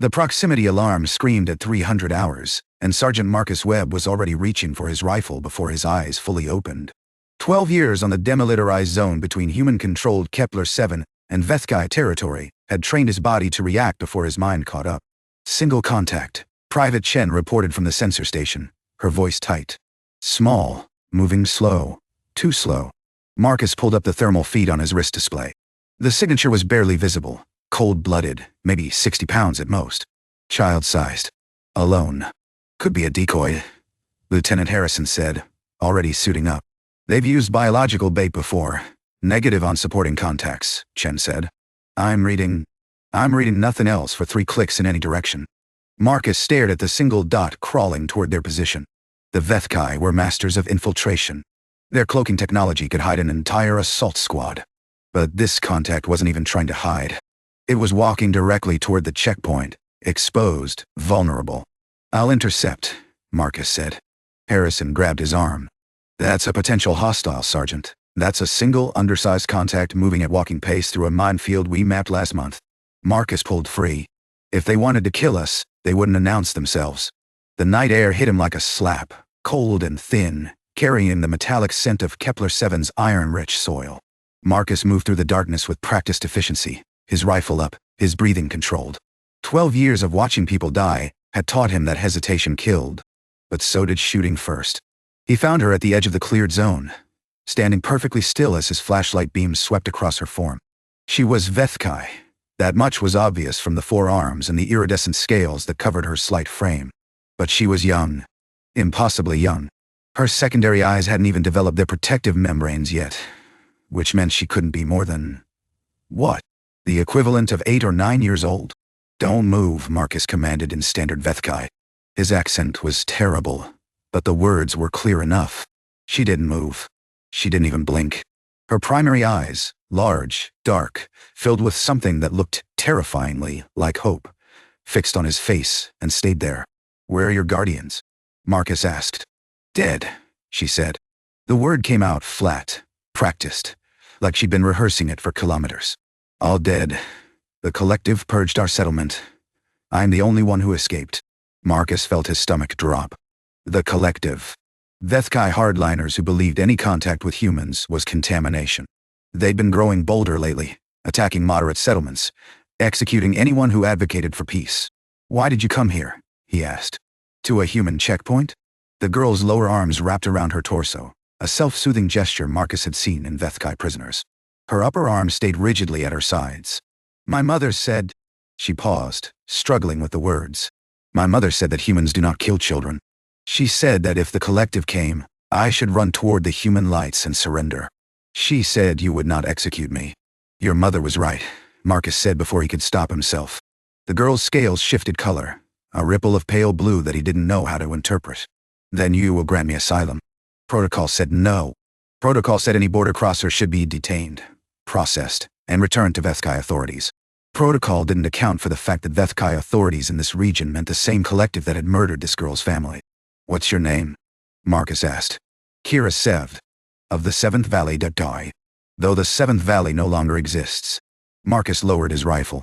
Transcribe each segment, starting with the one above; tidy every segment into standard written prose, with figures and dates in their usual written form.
The proximity alarm screamed at 300 hours, and Sergeant Marcus Webb was already reaching for his rifle before his eyes fully opened. 12 years on the Demilitarized Zone between human-controlled Kepler-7 and Veth'kai territory had trained his body to react before his mind caught up. Single contact, Private Chen reported from the sensor station, her voice tight. Small, moving slow, too slow. Marcus pulled up the thermal feed on his wrist display. The signature was barely visible, cold-blooded, maybe 60 pounds at most. Child-sized. Alone. Could be a decoy, Lieutenant Harrison said, already suiting up. They've used biological bait before. Negative on supporting contacts, Chen said. I'm reading nothing else for 3 clicks in any direction. Marcus stared at the single dot crawling toward their position. The Veth'kai were masters of infiltration. Their cloaking technology could hide an entire assault squad. But this contact wasn't even trying to hide. It was walking directly toward the checkpoint, exposed, vulnerable. I'll intercept, Marcus said. Harrison grabbed his arm. That's a potential hostile, Sergeant. That's a single, undersized contact moving at walking pace through a minefield we mapped last month. Marcus pulled free. If they wanted to kill us, they wouldn't announce themselves. The night air hit him like a slap, cold and thin, carrying the metallic scent of Kepler-7's iron-rich soil. Marcus moved through the darkness with practiced efficiency, his rifle up, his breathing controlled. 12 years of watching people die had taught him that hesitation killed. But so did shooting first. He found her at the edge of the cleared zone, standing perfectly still as his flashlight beam swept across her form. She was Veth'kai. That much was obvious from the 4 arms and the iridescent scales that covered her slight frame. But she was young. Impossibly young. Her secondary eyes hadn't even developed their protective membranes yet, which meant she couldn't be more than... what? The equivalent of 8 or 9 years old? Don't move, Marcus commanded in standard Veth'kai. His accent was terrible, but the words were clear enough. She didn't move. She didn't even blink. Her primary eyes, large, dark, filled with something that looked terrifyingly like hope, fixed on his face and stayed there. Where are your guardians? Marcus asked. Dead, she said. The word came out flat, practiced, like she'd been rehearsing it for kilometers. All dead. The collective purged our settlement. I'm the only one who escaped. Marcus felt his stomach drop. The collective. Veth'kai hardliners who believed any contact with humans was contamination. They'd been growing bolder lately, attacking moderate settlements, executing anyone who advocated for peace. Why did you come here? He asked. To a human checkpoint? The girl's lower arms wrapped around her torso, a self-soothing gesture Marcus had seen in Veth'kai prisoners. Her upper arms stayed rigidly at her sides. My mother said... She paused, struggling with the words. My mother said that humans do not kill children. She said that if the collective came, I should run toward the human lights and surrender. She said you would not execute me. Your mother was right, Marcus said before he could stop himself. The girl's scales shifted color, a ripple of pale blue that he didn't know how to interpret. Then you will grant me asylum. Protocol said no. Protocol said any border crosser should be detained, processed, and returned to Veth'kai authorities. Protocol didn't account for the fact that Veth'kai authorities in this region meant the same collective that had murdered this girl's family. What's your name? Marcus asked. Kira Sev. Of the 7th Valley Veth'kai. Though the 7th Valley no longer exists. Marcus lowered his rifle.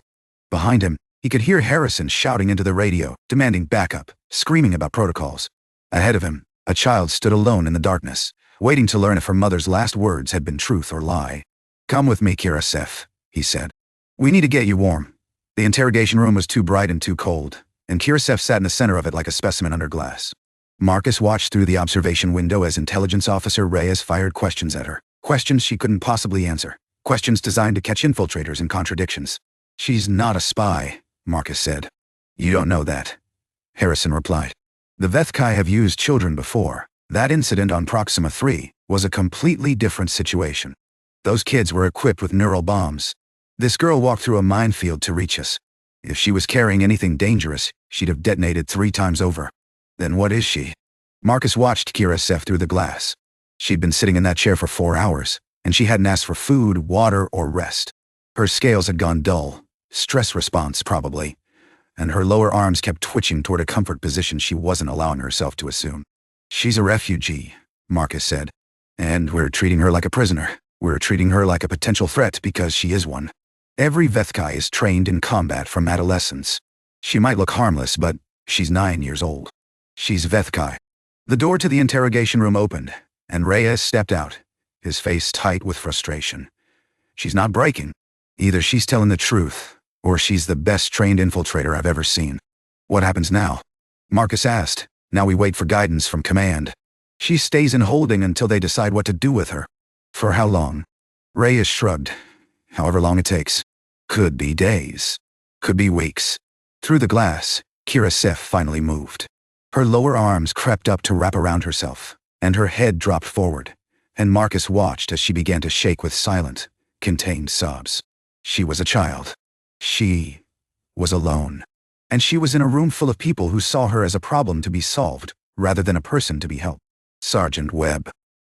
Behind him, he could hear Harrison shouting into the radio, demanding backup, screaming about protocols. Ahead of him, a child stood alone in the darkness, waiting to learn if her mother's last words had been truth or lie. Come with me, Kira Sev, he said. We need to get you warm. The interrogation room was too bright and too cold, and Kira Sev sat in the center of it like a specimen under glass. Marcus watched through the observation window as Intelligence Officer Reyes fired questions at her. Questions she couldn't possibly answer. Questions designed to catch infiltrators in contradictions. She's not a spy, Marcus said. You don't know that, Harrison replied. The Veth'kai have used children before. That incident on Proxima 3 was a completely different situation. Those kids were equipped with neural bombs. This girl walked through a minefield to reach us. If she was carrying anything dangerous, she'd have detonated 3 times over. Then what is she? Marcus watched Kira Sev through the glass. She'd been sitting in that chair for 4 hours, and she hadn't asked for food, water, or rest. Her scales had gone dull, stress response probably, and her lower arms kept twitching toward a comfort position she wasn't allowing herself to assume. She's a refugee, Marcus said, and we're treating her like a prisoner. We're treating her like a potential threat because she is one. Every Veth'kai is trained in combat from adolescence. She might look harmless, but she's 9 years old. She's Veth'kai. The door to the interrogation room opened, and Reyes stepped out, his face tight with frustration. She's not breaking. Either she's telling the truth, or she's the best trained infiltrator I've ever seen. What happens now? Marcus asked. Now we wait for guidance from command. She stays in holding until they decide what to do with her. For how long? Reyes shrugged. However long it takes. Could be days. Could be weeks. Through the glass, Kira Sef finally moved. Her lower arms crept up to wrap around herself, and her head dropped forward, and Marcus watched as she began to shake with silent, contained sobs. She was a child. She was alone. And she was in a room full of people who saw her as a problem to be solved, rather than a person to be helped. Sergeant Webb.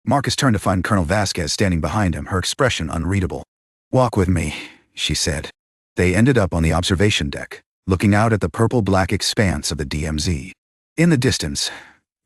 Marcus turned to find Colonel Vasquez standing behind him, her expression unreadable. "Walk with me," she said. They ended up on the observation deck, looking out at the purple-black expanse of the DMZ. In the distance,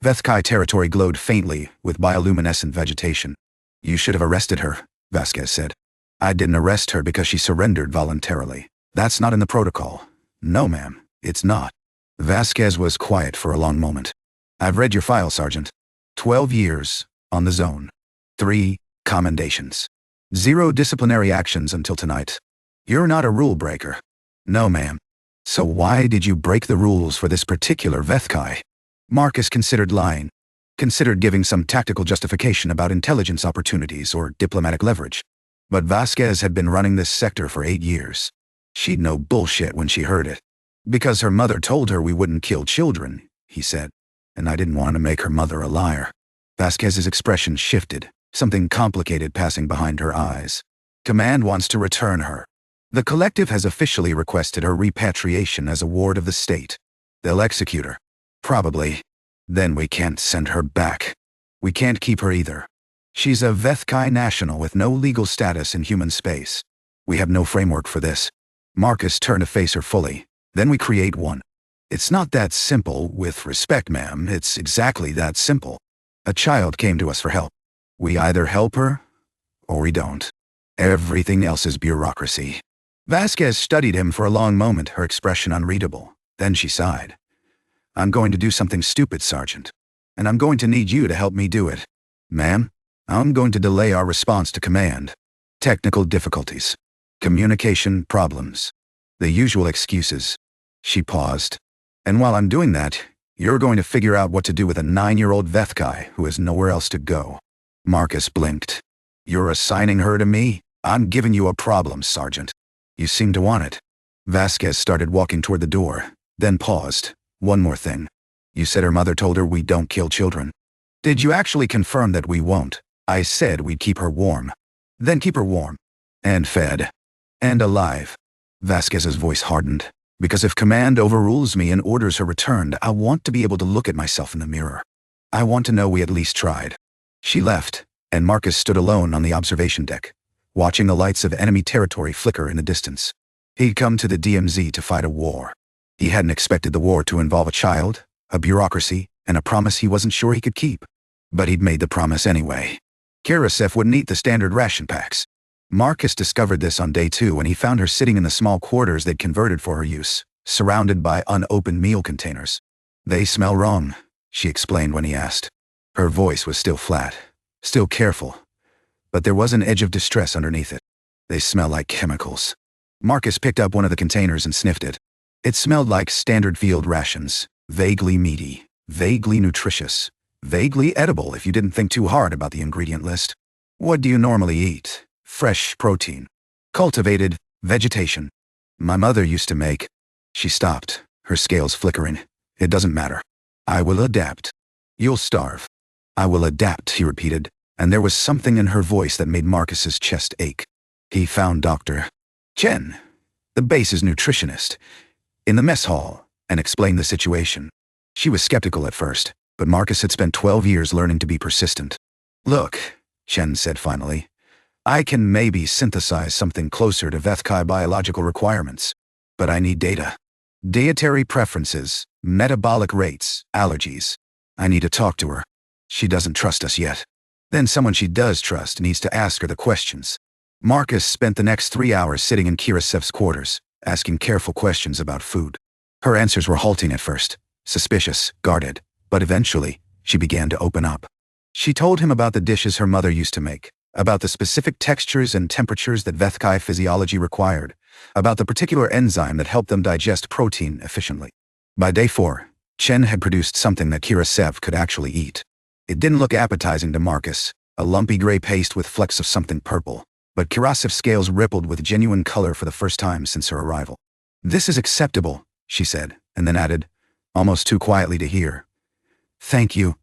Veth'kai territory glowed faintly with bioluminescent vegetation. "You should have arrested her," Vasquez said. "I didn't arrest her because she surrendered voluntarily. That's not in the protocol." "No, ma'am, it's not." Vasquez was quiet for a long moment. "I've read your file, Sergeant. 12 years on the zone. 3 commendations. 0 disciplinary actions until tonight. You're not a rule breaker." "No, ma'am." "So why did you break the rules for this particular Veth'kai?" Marcus considered lying, considered giving some tactical justification about intelligence opportunities or diplomatic leverage. But Vasquez had been running this sector for 8 years. She'd know bullshit when she heard it. "Because her mother told her we wouldn't kill children," he said. "And I didn't want to make her mother a liar." Vasquez's expression shifted, something complicated passing behind her eyes. "Command wants to return her. The collective has officially requested her repatriation as a ward of the state. They'll execute her. Probably. Then we can't send her back. We can't keep her either. She's a Veth'kai national with no legal status in human space. We have no framework for this." Marcus turned to face her fully. "Then we create one." "It's not that simple, with respect, ma'am. It's exactly that simple. A child came to us for help. We either help her, or we don't. Everything else is bureaucracy." Vasquez studied him for a long moment, her expression unreadable. Then she sighed. "I'm going to do something stupid, Sergeant. And I'm going to need you to help me do it." "Ma'am, I'm going to delay our response to command. Technical difficulties. Communication problems. The usual excuses." She paused. "And while I'm doing that, you're going to figure out what to do with a 9-year-old Veth'kai who has nowhere else to go." Marcus blinked. "You're assigning her to me? I'm giving you a problem, Sergeant. You seem to want it." Vasquez started walking toward the door, then paused. "One more thing. You said her mother told her we don't kill children. Did you actually confirm that we won't?" "I said we'd keep her warm." "Then keep her warm. And fed. And alive." Vasquez's voice hardened. "Because if command overrules me and orders her returned, I want to be able to look at myself in the mirror. I want to know we at least tried." She left, and Marcus stood alone on the observation deck, watching the lights of enemy territory flicker in the distance. He'd come to the DMZ to fight a war. He hadn't expected the war to involve a child, a bureaucracy, and a promise he wasn't sure he could keep. But he'd made the promise anyway. Kira Sef wouldn't eat the standard ration packs. Marcus discovered this on day 2 when he found her sitting in the small quarters they'd converted for her use, surrounded by unopened meal containers. "They smell wrong," she explained when he asked. Her voice was still flat, still careful, but there was an edge of distress underneath it. "They smell like chemicals." Marcus picked up one of the containers and sniffed it. It smelled like standard field rations, vaguely meaty, vaguely nutritious, vaguely edible if you didn't think too hard about the ingredient list. "What do you normally eat?" "Fresh protein. Cultivated vegetation. My mother used to make." She stopped, her scales flickering. "It doesn't matter. I will adapt." "You'll starve." "I will adapt," he repeated, and there was something in her voice that made Marcus's chest ache. He found Dr. Chen, the base's nutritionist, in the mess hall, and explained the situation. She was skeptical at first, but Marcus had spent 12 years learning to be persistent. "Look," Chen said finally, "I can maybe synthesize something closer to Veth'kai biological requirements, but I need data. Dietary preferences, metabolic rates, allergies. I need to talk to her. She doesn't trust us yet. Then someone she does trust needs to ask her the questions." Marcus spent the next 3 hours sitting in Kira Sef's quarters, asking careful questions about food. Her answers were halting at first, suspicious, guarded, but eventually, she began to open up. She told him about the dishes her mother used to make, about the specific textures and temperatures that Veth'kai physiology required, about the particular enzyme that helped them digest protein efficiently. By day 4, Chen had produced something that Kirasev could actually eat. It didn't look appetizing to Marcus, a lumpy gray paste with flecks of something purple, but Kirasev's scales rippled with genuine color for the first time since her arrival. "This is acceptable," she said, and then added, almost too quietly to hear, "Thank you."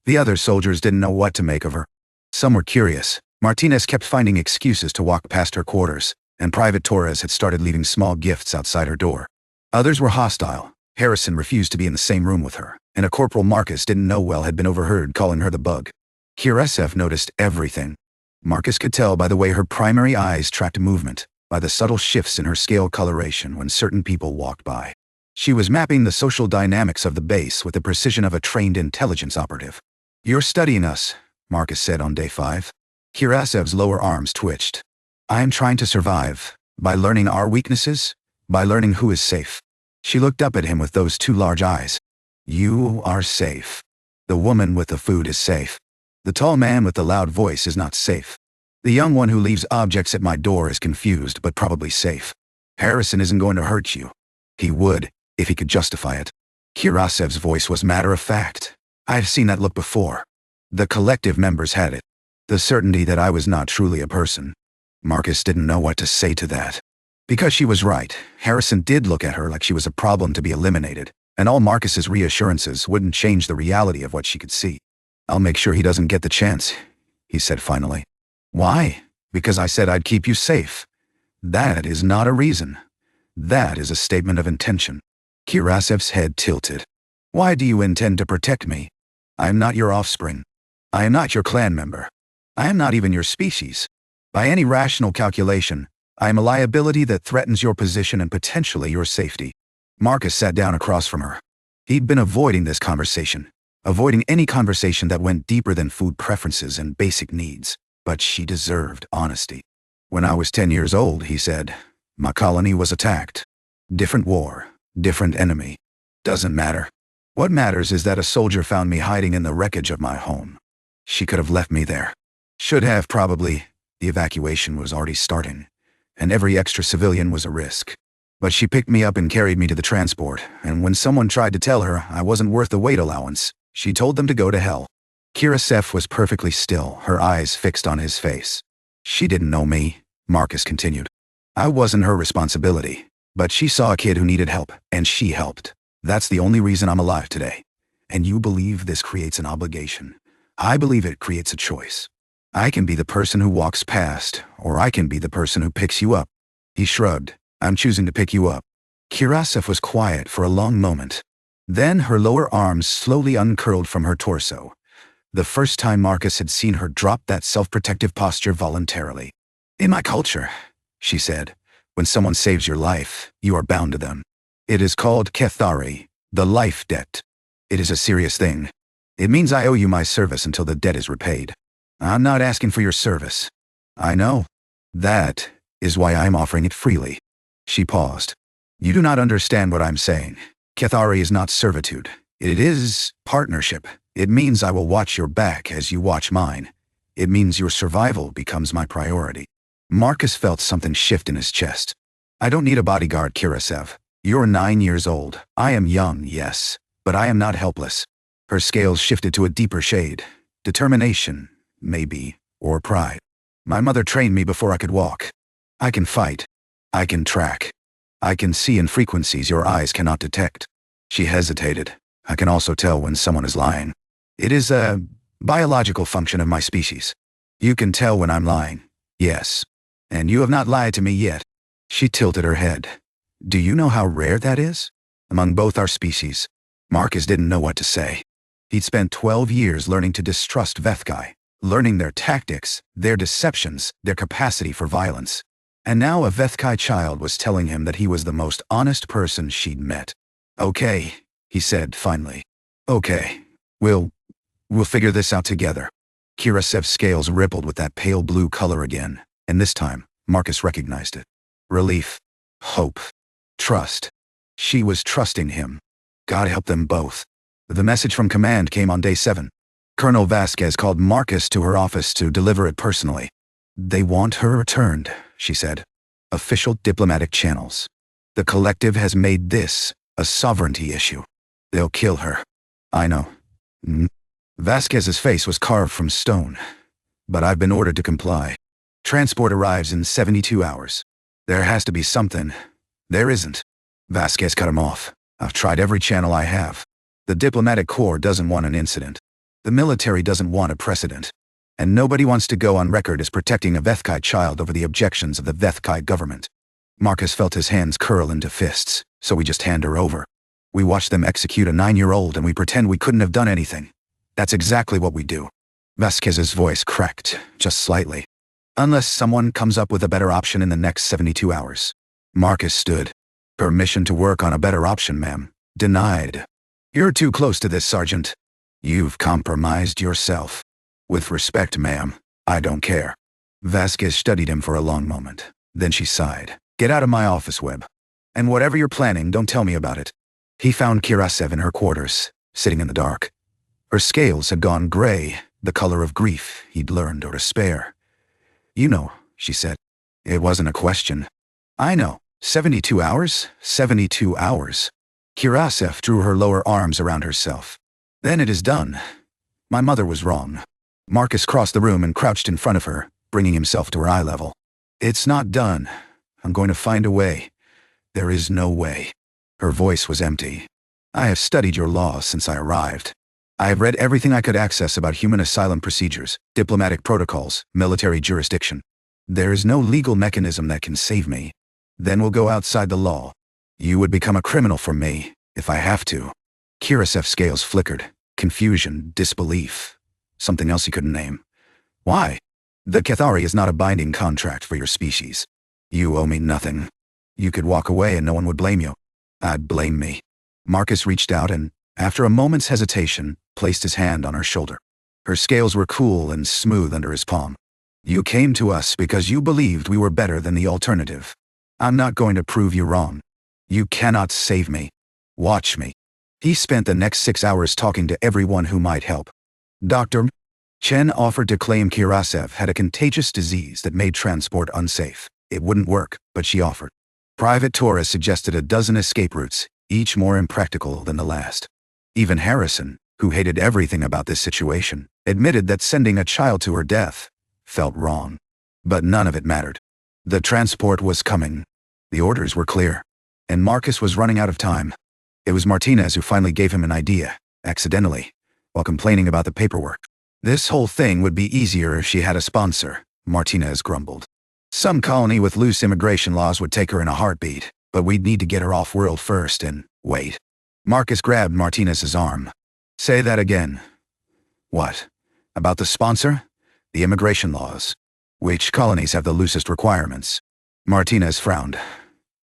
The other soldiers didn't know what to make of her. Some were curious. Martinez kept finding excuses to walk past her quarters, and Private Torres had started leaving small gifts outside her door. Others were hostile. Harrison refused to be in the same room with her, and a Corporal Marcus didn't know well had been overheard calling her the bug. Kirasev noticed everything. Marcus could tell by the way her primary eyes tracked movement, by the subtle shifts in her scale coloration when certain people walked by. She was mapping the social dynamics of the base with the precision of a trained intelligence operative. "You're studying us," Marcus said on day 5. Kirasev's lower arms twitched. "I am trying to survive, by learning our weaknesses, by learning who is safe." She looked up at him with those two large eyes. "You are safe. The woman with the food is safe. The tall man with the loud voice is not safe. The young one who leaves objects at my door is confused but probably safe. Harrison isn't going to hurt you. He would, if he could justify it." Kirasev's voice was matter-of-fact. "I've seen that look before." The collective members had it. The certainty that I was not truly a person. Marcus didn't know what to say to that. Because she was right, Harrison did look at her like she was a problem to be eliminated, and all Marcus's reassurances wouldn't change the reality of what she could see. "I'll make sure he doesn't get the chance," he said finally. "Why? Because I said I'd keep you safe. That is not a reason. That is a statement of intention." Kirasev's head tilted. "Why do you intend to protect me? I am not your offspring. I am not your clan member. I am not even your species. By any rational calculation, I am a liability that threatens your position and potentially your safety." Marcus sat down across from her. He'd been avoiding this conversation, avoiding any conversation that went deeper than food preferences and basic needs, but she deserved honesty. "When I was 10 years old," he said, "my colony was attacked. Different war, different enemy. Doesn't matter. What matters is that a soldier found me hiding in the wreckage of my home. She could have left me there. Should have, probably. The evacuation was already starting, and every extra civilian was a risk. But she picked me up and carried me to the transport, and when someone tried to tell her I wasn't worth the weight allowance, she told them to go to hell." Kirasev was perfectly still, her eyes fixed on his face. "She didn't know me," Marcus continued. "I wasn't her responsibility, but she saw a kid who needed help, and she helped. That's the only reason I'm alive today. And you believe this creates an obligation. I believe it creates a choice. I can be the person who walks past, or I can be the person who picks you up." He shrugged. "I'm choosing to pick you up." Kirasev was quiet for a long moment. Then her lower arms slowly uncurled from her torso. The first time Marcus had seen her drop that self-protective posture voluntarily. "In my culture," she said, "when someone saves your life, you are bound to them. It is called Veth'kai, the life debt. It is a serious thing. It means I owe you my service until the debt is repaid. I'm not asking for your service. I know. That is why I'm offering it freely." She paused. "You do not understand what I'm saying. Veth'kai is not servitude. It is partnership. It means I will watch your back as you watch mine. It means your survival becomes my priority." Marcus felt something shift in his chest. "I don't need a bodyguard, Kirasev. You're 9 years old. I am young, yes, but I am not helpless." Her scales shifted to a deeper shade. Determination, maybe, or pride. "My mother trained me before I could walk. I can fight. I can track. I can see in frequencies your eyes cannot detect." She hesitated. "I can also tell when someone is lying. It is a biological function of my species. You can tell when I'm lying. Yes. And you have not lied to me yet." She tilted her head. "Do you know how rare that is? Among both our species." Marcus didn't know what to say. He'd spent 12 years learning to distrust Veth'kai, learning their tactics, their deceptions, their capacity for violence. And now a Veth'kai child was telling him that he was the most honest person she'd met. "Okay," he said finally. "Okay. We'll figure this out together." Kirasev's scales rippled with that pale blue color again, and this time, Marcus recognized it. Relief. Hope. Trust. She was trusting him. God help them both. The message from command came on day 7. Colonel Vasquez called Marcus to her office to deliver it personally. They want her returned, she said. Official diplomatic channels. The collective has made this a sovereignty issue. They'll kill her. I know. Vasquez's face was carved from stone. But I've been ordered to comply. Transport arrives in 72 hours. There has to be something. There isn't. Vasquez cut him off. I've tried every channel I have. The diplomatic corps doesn't want an incident. The military doesn't want a precedent. And nobody wants to go on record as protecting a Veth'kai child over the objections of the Veth'kai government. Marcus felt his hands curl into fists, so we just hand her over. We watch them execute a 9-year-old and we pretend we couldn't have done anything. That's exactly what we do. Vasquez's voice cracked, just slightly. Unless someone comes up with a better option in the next 72 hours. Marcus stood. Permission to work on a better option, ma'am. Denied. You're too close to this, Sergeant. You've compromised yourself. With respect, ma'am, I don't care. Vasquez studied him for a long moment. Then she sighed. Get out of my office, Webb. And whatever you're planning, don't tell me about it. He found Kirasev in her quarters, sitting in the dark. Her scales had gone gray, the color of grief he'd learned or despair. You know, she said. It wasn't a question. I know. 72 hours? 72 hours. Kirasev drew her lower arms around herself. Then it is done. My mother was wrong. Marcus crossed the room and crouched in front of her, bringing himself to her eye level. It's not done. I'm going to find a way. There is no way. Her voice was empty. I have studied your law since I arrived. I have read everything I could access about human asylum procedures, diplomatic protocols, military jurisdiction. There is no legal mechanism that can save me. Then we'll go outside the law. You would become a criminal for me, if I have to. Kirasev's scales flickered. Confusion, disbelief. Something else he couldn't name. Why? The Cathari is not a binding contract for your species. You owe me nothing. You could walk away and no one would blame you. I'd blame me. Marcus reached out and, after a moment's hesitation, placed his hand on her shoulder. Her scales were cool and smooth under his palm. You came to us because you believed we were better than the alternative. I'm not going to prove you wrong. You cannot save me. Watch me. He spent the next 6 hours talking to everyone who might help. Dr. Chen offered to claim Kirasev had a contagious disease that made transport unsafe. It wouldn't work, but she offered. Private Torres suggested a dozen escape routes, each more impractical than the last. Even Harrison, who hated everything about this situation, admitted that sending a child to her death felt wrong. But none of it mattered. The transport was coming. The orders were clear. And Marcus was running out of time. It was Martinez who finally gave him an idea, accidentally, while complaining about the paperwork. This whole thing would be easier if she had a sponsor, Martinez grumbled. Some colony with loose immigration laws would take her in a heartbeat, but we'd need to get her off-world first and wait. Marcus grabbed Martinez's arm. Say that again. What? About the sponsor? The immigration laws. Which colonies have the loosest requirements? Martinez frowned.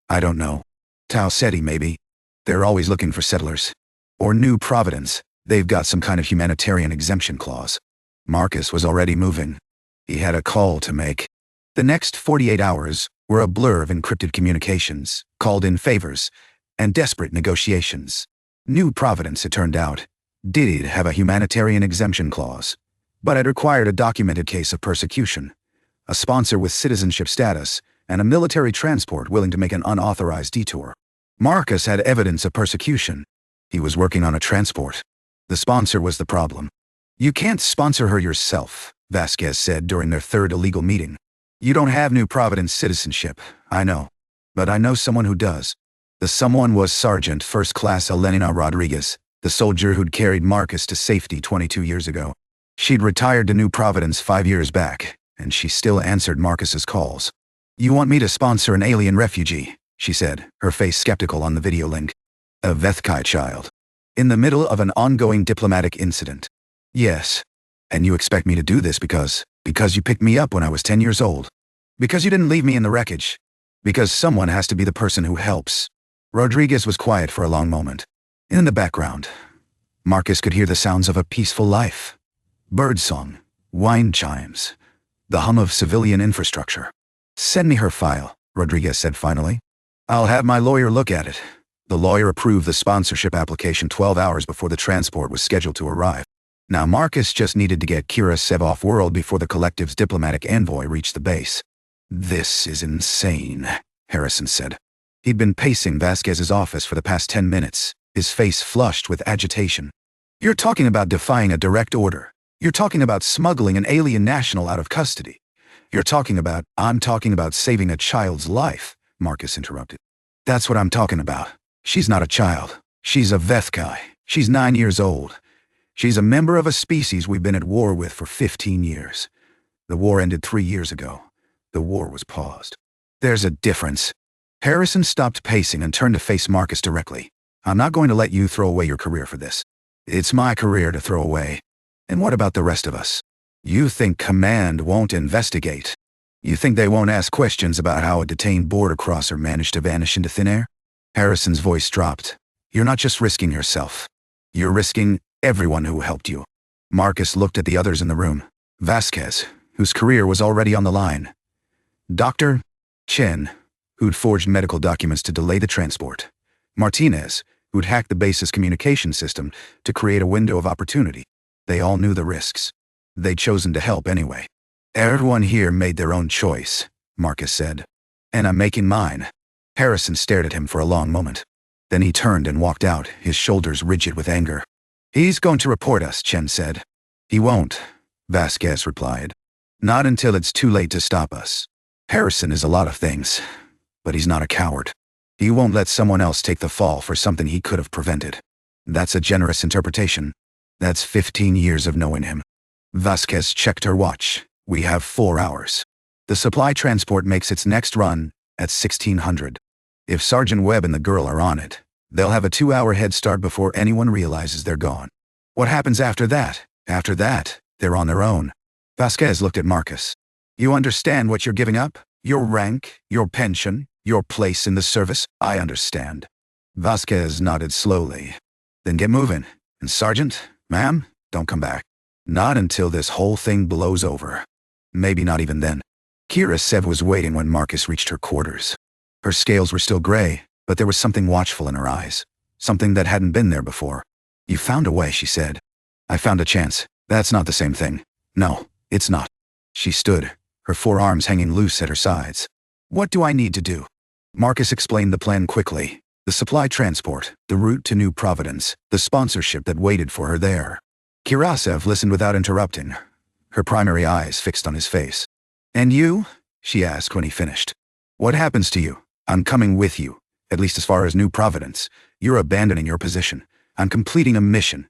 I don't know. Tau Ceti, maybe. They're always looking for settlers. Or New Providence. They've got some kind of humanitarian exemption clause. Marcus was already moving. He had a call to make. The next 48 hours were a blur of encrypted communications, called-in favors, and desperate negotiations. New Providence, it turned out, did have a humanitarian exemption clause, but it required a documented case of persecution, a sponsor with citizenship status, and a military transport willing to make an unauthorized detour. Marcus had evidence of persecution. He was working on a transport. The sponsor was the problem. You can't sponsor her yourself, Vasquez said during their third illegal meeting. You don't have New Providence citizenship, I know. But I know someone who does. The someone was Sergeant First Class Elenina Rodriguez, the soldier who'd carried Marcus to safety 22 years ago. She'd retired to New Providence 5 years back, and she still answered Marcus's calls. You want me to sponsor an alien refugee, she said, her face skeptical on the video link. A Veth'kai child. In the middle of an ongoing diplomatic incident. Yes. And you expect me to do this because you picked me up when I was 10 years old. Because you didn't leave me in the wreckage. Because someone has to be the person who helps. Rodriguez was quiet for a long moment. In the background, Marcus could hear the sounds of a peaceful life. Birdsong, wind chimes, the hum of civilian infrastructure. Send me her file, Rodriguez said finally. I'll have my lawyer look at it. The lawyer approved the sponsorship application 12 hours before the transport was scheduled to arrive. Now Marcus just needed to get Kira Sev off-world before the collective's diplomatic envoy reached the base. "This is insane," Harrison said. He'd been pacing Vasquez's office for the past 10 minutes, his face flushed with agitation. "You're talking about defying a direct order. You're talking about smuggling an alien national out of custody. I'm talking about saving a child's life," Marcus interrupted. "That's what I'm talking about. She's not a child. She's a Veth'kai. She's 9 years old. She's a member of a species we've been at war with for 15 years. The war ended 3 years ago. The war was paused. There's a difference." Harrison stopped pacing and turned to face Marcus directly. "I'm not going to let you throw away your career for this. It's my career to throw away. And what about the rest of us? You think Command won't investigate? You think they won't ask questions about how a detained border crosser managed to vanish into thin air?" Harrison's voice dropped. "You're not just risking yourself. You're risking everyone who helped you." Marcus looked at the others in the room. Vasquez, whose career was already on the line. Dr. Chen, who'd forged medical documents to delay the transport. Martinez, who'd hacked the base's communication system to create a window of opportunity. They all knew the risks. They'd chosen to help anyway. "Everyone here made their own choice," Marcus said. "And I'm making mine." Harrison stared at him for a long moment. Then he turned and walked out, his shoulders rigid with anger. "He's going to report us," Chen said. "He won't," Vasquez replied. "Not until it's too late to stop us. Harrison is a lot of things, but he's not a coward. He won't let someone else take the fall for something he could have prevented. That's a generous interpretation. That's 15 years of knowing him." Vasquez checked her watch. "We have 4 hours. The supply transport makes its next run at 1600. If Sergeant Webb and the girl are on it, they'll have a 2-hour head start before anyone realizes they're gone. What happens after that? After that, they're on their own." Vasquez looked at Marcus. "You understand what you're giving up? Your rank, your pension, your place in the service?" "I understand." Vasquez nodded slowly. "Then get moving. And Sergeant, ma'am, don't come back. Not until this whole thing blows over. Maybe not even then." Kira Sev was waiting when Marcus reached her quarters. Her scales were still gray, but there was something watchful in her eyes. Something that hadn't been there before. "You found a way," she said. "I found a chance. That's not the same thing. No, it's not." She stood, her forearms hanging loose at her sides. "What do I need to do?" Marcus explained the plan quickly. The supply transport, the route to New Providence, the sponsorship that waited for her there. Kirasev listened without interrupting, her primary eyes fixed on his face. "And you?" she asked when he finished. "What happens to you? I'm coming with you, at least as far as New Providence. You're abandoning your position. I'm completing a mission.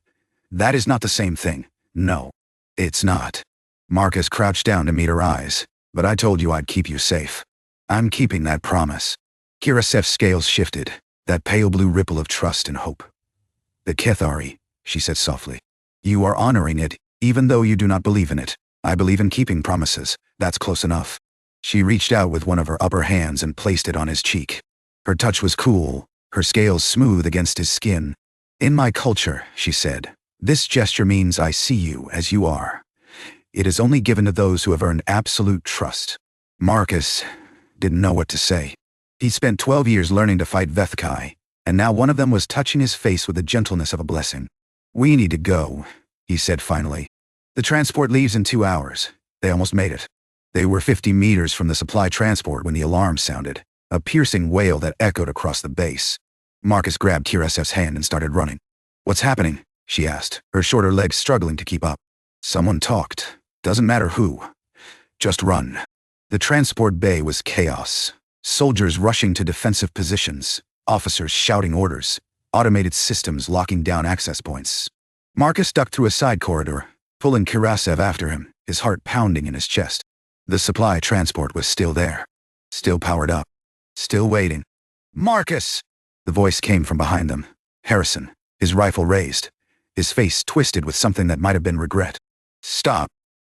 That is not the same thing. No, it's not." Marcus crouched down to meet her eyes. "But I told you I'd keep you safe. I'm keeping that promise." Kirasev's scales shifted, that pale blue ripple of trust and hope. "The Kethari," she said softly. "You are honoring it, even though you do not believe in it. I believe in keeping promises. That's close enough." She reached out with one of her upper hands and placed it on his cheek. Her touch was cool, her scales smooth against his skin. "In my culture," she said, "this gesture means I see you as you are. It is only given to those who have earned absolute trust." Marcus didn't know what to say. He spent 12 years learning to fight Veth'kai, and now one of them was touching his face with the gentleness of a blessing. "We need to go," he said finally. "The transport leaves in 2 hours. They almost made it." They were 50 meters from the supply transport when the alarm sounded, a piercing wail that echoed across the base. Marcus grabbed Kirasev's hand and started running. "What's happening?" she asked, her shorter legs struggling to keep up. "Someone talked. Doesn't matter who. Just run." The transport bay was chaos. Soldiers rushing to defensive positions, officers shouting orders, automated systems locking down access points. Marcus ducked through a side corridor, pulling Kirasev after him, his heart pounding in his chest. The supply transport was still there. Still powered up. Still waiting. "Marcus!" The voice came from behind them. Harrison, his rifle raised, his face twisted with something that might have been regret. "Stop."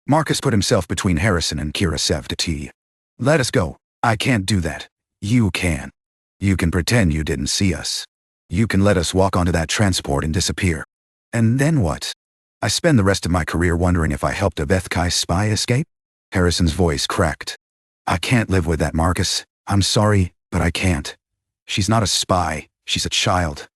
Marcus put himself between Harrison and Kirasev to T. "Let us go." "I can't do that." "You can. You can pretend you didn't see us. You can let us walk onto that transport and disappear. And then what? I spend the rest of my career wondering if I helped a Veth'kai spy escape?" Harrison's voice cracked. "I can't live with that, Marcus. I'm sorry, but I can't. She's not a spy. She's a child.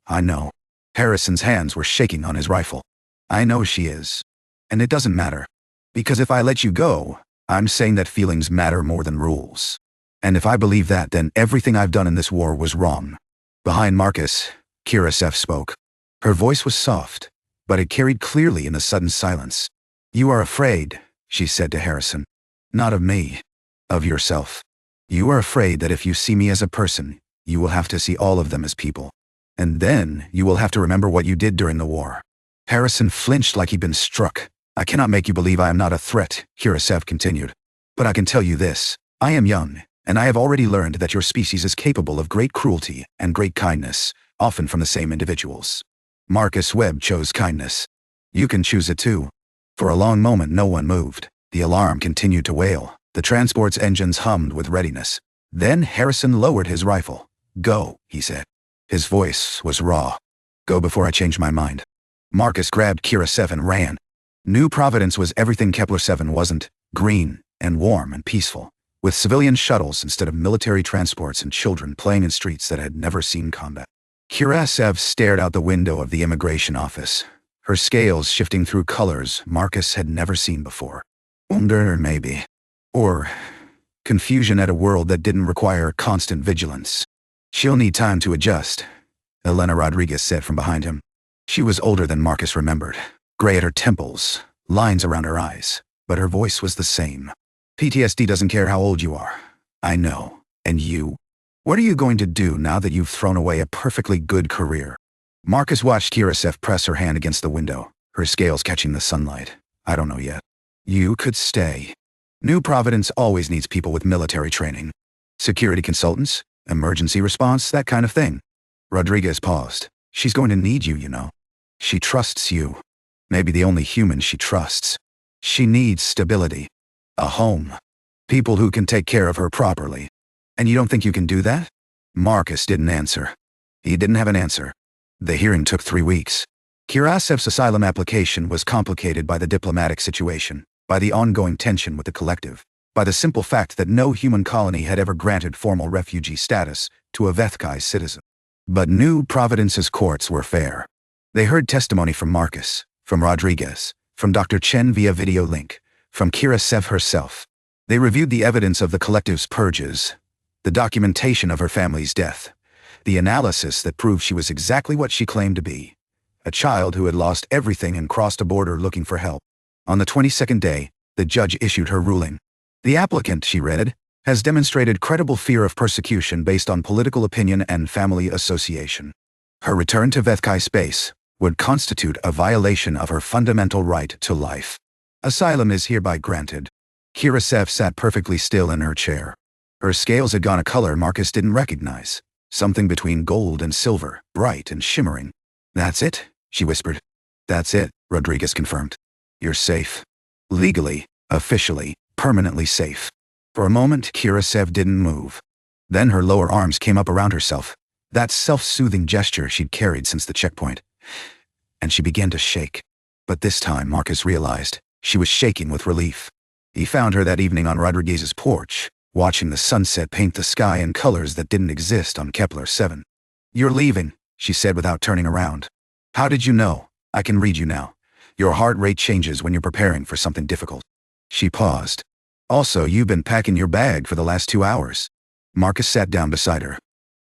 I know. Harrison's hands were shaking on his rifle. I know she is. And it doesn't matter. Because if I let you go, I'm saying that feelings matter more than rules. And if I believe that, then everything I've done in this war was wrong. Behind Marcus, Kira Sef spoke. Her voice was soft, but it carried clearly in the sudden silence. You are afraid, she said to Harrison. Not of me. Of yourself. You are afraid that if you see me as a person, you will have to see all of them as people. And then you will have to remember what you did during the war. Harrison flinched like he'd been struck. I cannot make you believe I am not a threat, Kira Sef continued. But I can tell you this. I am young, and I have already learned that your species is capable of great cruelty and great kindness, often from the same individuals. Marcus Webb chose kindness. You can choose it too. For a long moment no one moved. The alarm continued to wail. The transport's engines hummed with readiness. Then Harrison lowered his rifle. Go, he said. His voice was raw. Go before I change my mind. Marcus grabbed Kira Sef and ran. New Providence was everything Kepler-7 wasn't, green and warm and peaceful, with civilian shuttles instead of military transports and children playing in streets that had never seen combat. Kira Sef stared out the window of the immigration office, her scales shifting through colors Marcus had never seen before. Wonder, maybe. Or confusion at a world that didn't require constant vigilance. She'll need time to adjust, Elena Rodriguez said from behind him. She was older than Marcus remembered, gray at her temples, lines around her eyes, but her voice was the same. PTSD doesn't care how old you are. I know. And you? What are you going to do now that you've thrown away a perfectly good career? Marcus watched Kira Sef press her hand against the window, her scales catching the sunlight. I don't know yet. You could stay. New Providence always needs people with military training. Security consultants, emergency response, that kind of thing. Rodriguez paused. She's going to need you, you know. She trusts you. Maybe the only human she trusts. She needs stability. A home. People who can take care of her properly. And you don't think you can do that? Marcus didn't answer. He didn't have an answer. The hearing took 3 weeks. Kira Sef's asylum application was complicated by the diplomatic situation, by the ongoing tension with the collective, by the simple fact that no human colony had ever granted formal refugee status to a Veth'kai citizen. But New Providence's courts were fair. They heard testimony from Marcus, from Rodriguez, from Dr. Chen via video link, from Kira Sef herself. They reviewed the evidence of the collective's purges, the documentation of her family's death, the analysis that proved she was exactly what she claimed to be, a child who had lost everything and crossed a border looking for help. On the 22nd day, the judge issued her ruling. The applicant, she read, has demonstrated credible fear of persecution based on political opinion and family association. Her return to Veth'kai space would constitute a violation of her fundamental right to life. Asylum is hereby granted. Kira Sef sat perfectly still in her chair. Her scales had gone a color Marcus didn't recognize, something between gold and silver, bright and shimmering. That's it, she whispered. That's it, Rodriguez confirmed. You're safe. Legally, officially, permanently safe. For a moment, Kira Sef didn't move. Then her lower arms came up around herself, that self-soothing gesture she'd carried since the checkpoint. And she began to shake. But this time, Marcus realized, she was shaking with relief. He found her that evening on Rodriguez's porch, watching the sunset paint the sky in colors that didn't exist on Kepler-7. You're leaving, she said without turning around. How did you know? I can read you now. Your heart rate changes when you're preparing for something difficult. She paused. Also, you've been packing your bag for the last 2 hours. Marcus sat down beside her.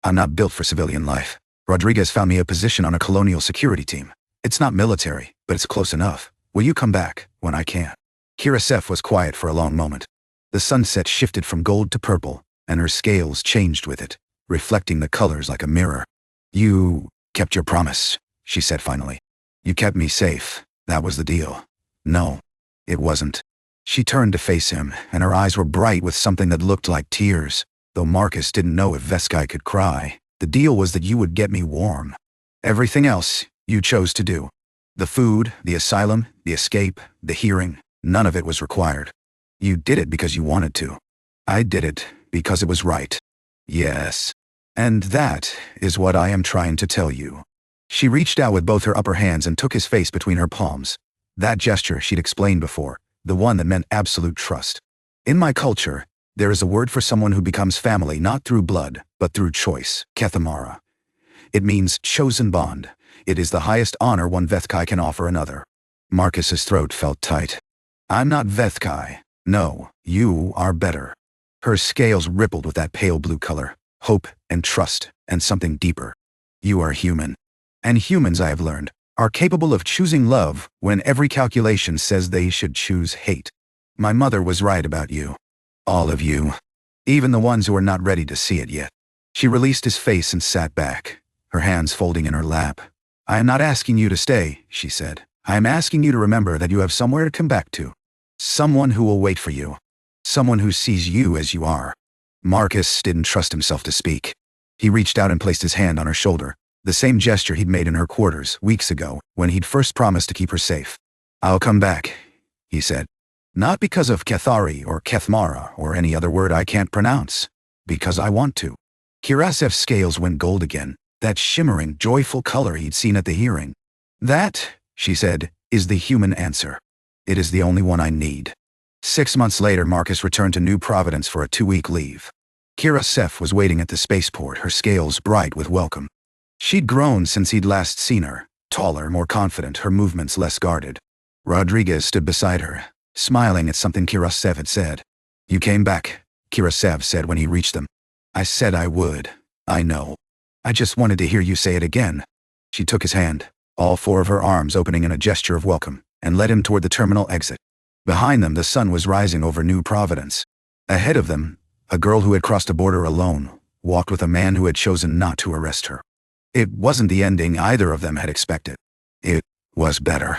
I'm not built for civilian life. Rodriguez found me a position on a colonial security team. It's not military, but it's close enough. Will you come back when I can? Kira Sef was quiet for a long moment. The sunset shifted from gold to purple, and her scales changed with it, reflecting the colors like a mirror. You kept your promise, she said finally. You kept me safe. That was the deal. No, it wasn't. She turned to face him, and her eyes were bright with something that looked like tears. Though Marcus didn't know if Veth'kai could cry, the deal was that you would get me warm. Everything else, you chose to do. The food, the asylum, the escape, the hearing, none of it was required. You did it because you wanted to. I did it because it was right. Yes. And that is what I am trying to tell you. She reached out with both her upper hands and took his face between her palms. That gesture she'd explained before, the one that meant absolute trust. In my culture, there is a word for someone who becomes family not through blood, but through choice, Kethamara. It means chosen bond. It is the highest honor one Veth'kai can offer another. Marcus's throat felt tight. I'm not Veth'kai. No, you are better. Her scales rippled with that pale blue color, hope and trust, and something deeper. You are human. And humans, I have learned, are capable of choosing love when every calculation says they should choose hate. My mother was right about you. All of you. Even the ones who are not ready to see it yet. She released his face and sat back, her hands folding in her lap. I am not asking you to stay, she said. I am asking you to remember that you have somewhere to come back to. Someone who will wait for you. Someone who sees you as you are. Marcus didn't trust himself to speak. He reached out and placed his hand on her shoulder, the same gesture he'd made in her quarters weeks ago when he'd first promised to keep her safe. I'll come back, he said. Not because of Kethari or Kethmara or any other word I can't pronounce. Because I want to. Kirasev's scales went gold again, that shimmering, joyful color he'd seen at the hearing. That, she said, is the human answer. It is the only one I need. 6 months later, Marcus returned to New Providence for a 2-week leave. Kirasev was waiting at the spaceport, her scales bright with welcome. She'd grown since he'd last seen her, taller, more confident, her movements less guarded. Rodriguez stood beside her, smiling at something Kirasev had said. You came back, Kirasev said when he reached them. I said I would. I know. I just wanted to hear you say it again. She took his hand, all 4 of her arms opening in a gesture of welcome, and led him toward the terminal exit. Behind them, the sun was rising over New Providence. Ahead of them, a girl who had crossed a border alone walked with a man who had chosen not to arrest her. It wasn't the ending either of them had expected. It was better.